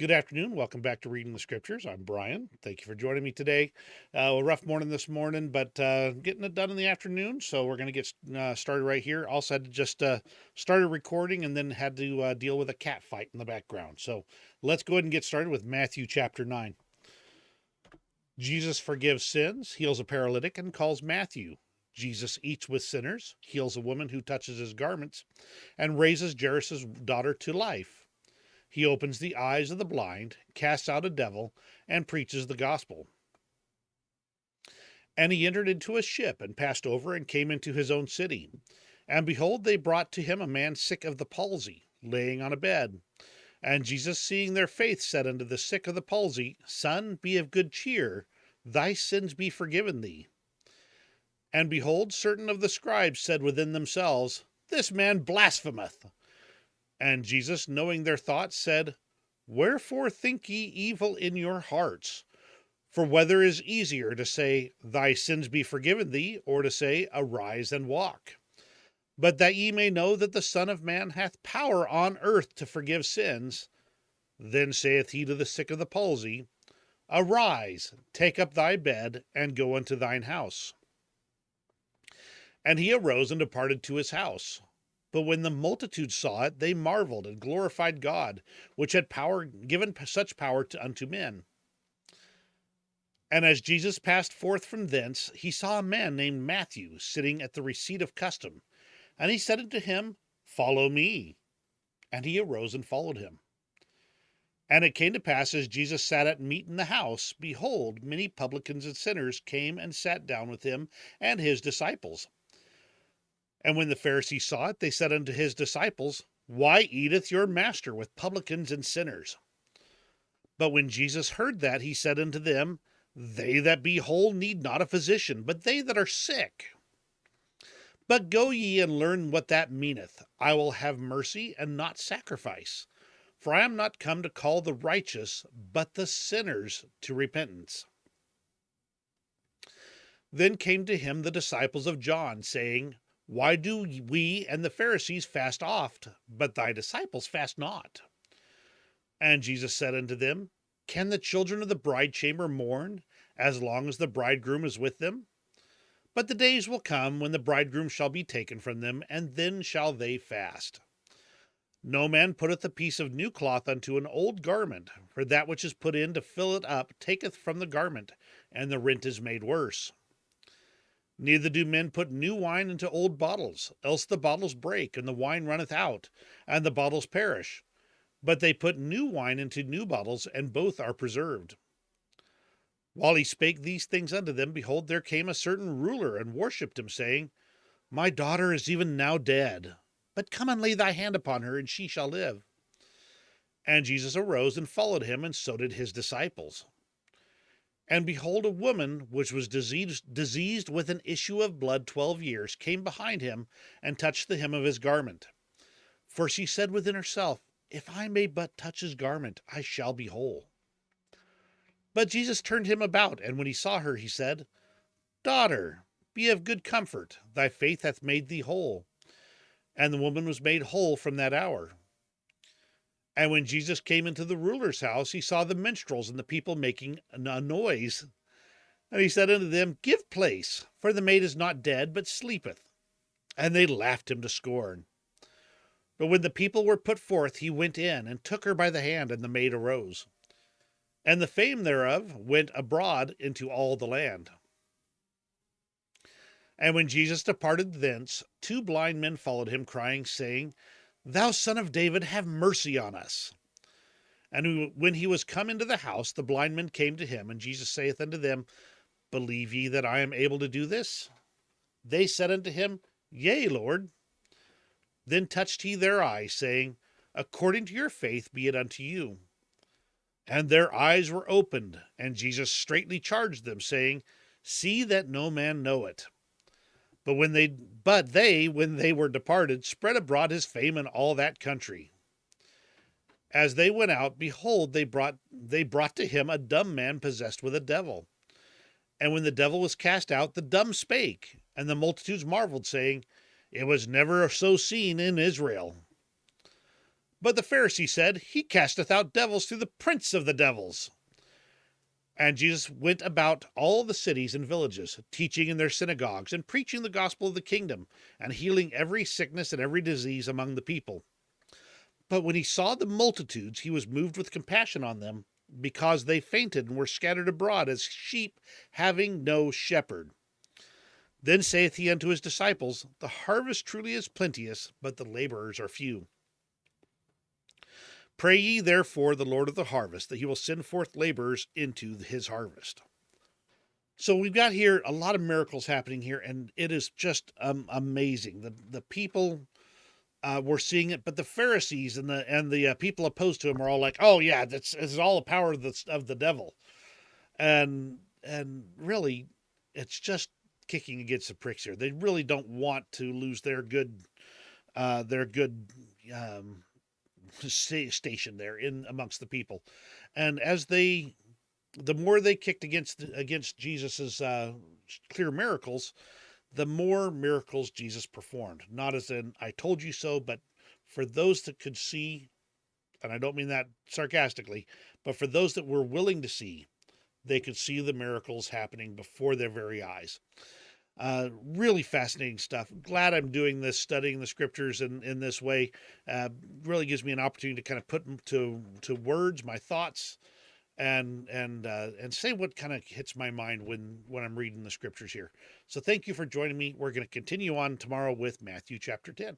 Good afternoon. Welcome back to Reading the Scriptures. I'm Brian. Thank you for joining me today. A rough morning this morning, but getting it done in the afternoon. So we're going to get started right here. Also had to just started recording and then had to deal with a cat fight in the background. So let's go ahead and get started with Matthew chapter 9. Jesus forgives sins, heals a paralytic, and calls Matthew. Jesus eats with sinners, heals a woman who touches his garments, and raises Jairus' daughter to life. He opens the eyes of the blind, casts out a devil, and preaches the gospel. And he entered into a ship and passed over and came into his own city. And behold, they brought to him a man sick of the palsy, laying on a bed. And Jesus, seeing their faith, said unto the sick of the palsy, Son, be of good cheer, thy sins be forgiven thee. And behold, certain of the scribes said within themselves, This man blasphemeth. And Jesus, knowing their thoughts, said, Wherefore think ye evil in your hearts? For whether is easier to say, Thy sins be forgiven thee, or to say, Arise and walk? But that ye may know that the Son of Man hath power on earth to forgive sins, then saith he to the sick of the palsy, Arise, take up thy bed, and go unto thine house. And he arose and departed to his house. But when the multitude saw it, they marveled and glorified God, which had given such power unto men. And as Jesus passed forth from thence, he saw a man named Matthew sitting at the receipt of custom. And he said unto him, Follow me. And he arose and followed him. And it came to pass, as Jesus sat at meat in the house, behold, many publicans and sinners came and sat down with him and his disciples. And when the Pharisees saw it, they said unto his disciples, Why eateth your master with publicans and sinners? But when Jesus heard that, he said unto them, They that be whole need not a physician, but they that are sick. But go ye and learn what that meaneth. I will have mercy and not sacrifice. For I am not come to call the righteous, but the sinners to repentance. Then came to him the disciples of John, saying, Why do we and the Pharisees fast oft, but thy disciples fast not? And Jesus said unto them, Can the children of the bride chamber mourn, as long as the bridegroom is with them? But the days will come when the bridegroom shall be taken from them, and then shall they fast. No man putteth a piece of new cloth unto an old garment, for that which is put in to fill it up taketh from the garment, and the rent is made worse. Neither do men put new wine into old bottles, else the bottles break, and the wine runneth out, and the bottles perish. But they put new wine into new bottles, and both are preserved. While he spake these things unto them, behold, there came a certain ruler, and worshipped him, saying, My daughter is even now dead, but come and lay thy hand upon her, and she shall live. And Jesus arose and followed him, and so did his disciples. And behold, a woman which was diseased with an issue of blood 12 years came behind him, and touched the hem of his garment. For she said within herself, If I may but touch his garment, I shall be whole. But Jesus turned him about, and when he saw her, he said, Daughter, be of good comfort, thy faith hath made thee whole. And the woman was made whole from that hour. And when Jesus came into the ruler's house, he saw the minstrels and the people making a noise. And he said unto them, Give place, for the maid is not dead, but sleepeth. And they laughed him to scorn. But when the people were put forth, he went in, and took her by the hand, and the maid arose. And the fame thereof went abroad into all the land. And when Jesus departed thence, two blind men followed him, crying, saying, Thou son of David, have mercy on us. And when he was come into the house, the blind men came to him, and Jesus saith unto them, Believe ye that I am able to do this? They said unto him, Yea, Lord. Then touched he their eyes, saying, According to your faith be it unto you. And their eyes were opened, and Jesus straitly charged them, saying, See that no man know it. When they were departed, spread abroad his fame in all that country. As they went out, behold, they brought to him a dumb man possessed with a devil. And when the devil was cast out, the dumb spake, and the multitudes marveled, saying, It was never so seen in Israel. But the Pharisees said, He casteth out devils through the prince of the devils. And Jesus went about all the cities and villages, teaching in their synagogues, and preaching the gospel of the kingdom, and healing every sickness and every disease among the people. But when he saw the multitudes, he was moved with compassion on them, because they fainted and were scattered abroad as sheep having no shepherd. Then saith he unto his disciples, The harvest truly is plenteous, but the laborers are few. Pray ye therefore the Lord of the harvest, that he will send forth laborers into his harvest. So we've got here a lot of miracles happening here, and it is just amazing. The people were seeing it, but the Pharisees and the people opposed to him are all like, "Oh yeah, this is all the power of the devil," and really, it's just kicking against the pricks here. They really don't want to lose their good um, station there in amongst the people, and the more they kicked against Jesus's clear miracles, the more miracles Jesus performed. Not as in "I told you so," but for those that could see, and I don't mean that sarcastically, but for those that were willing to see, they could see the miracles happening before their very eyes. Really fascinating stuff. Glad I'm doing this, studying the scriptures in this way. Really gives me an opportunity to kind of put to words my thoughts and say what kind of hits my mind when I'm reading the scriptures here. So thank you for joining me. We're going to continue on tomorrow with Matthew chapter 10.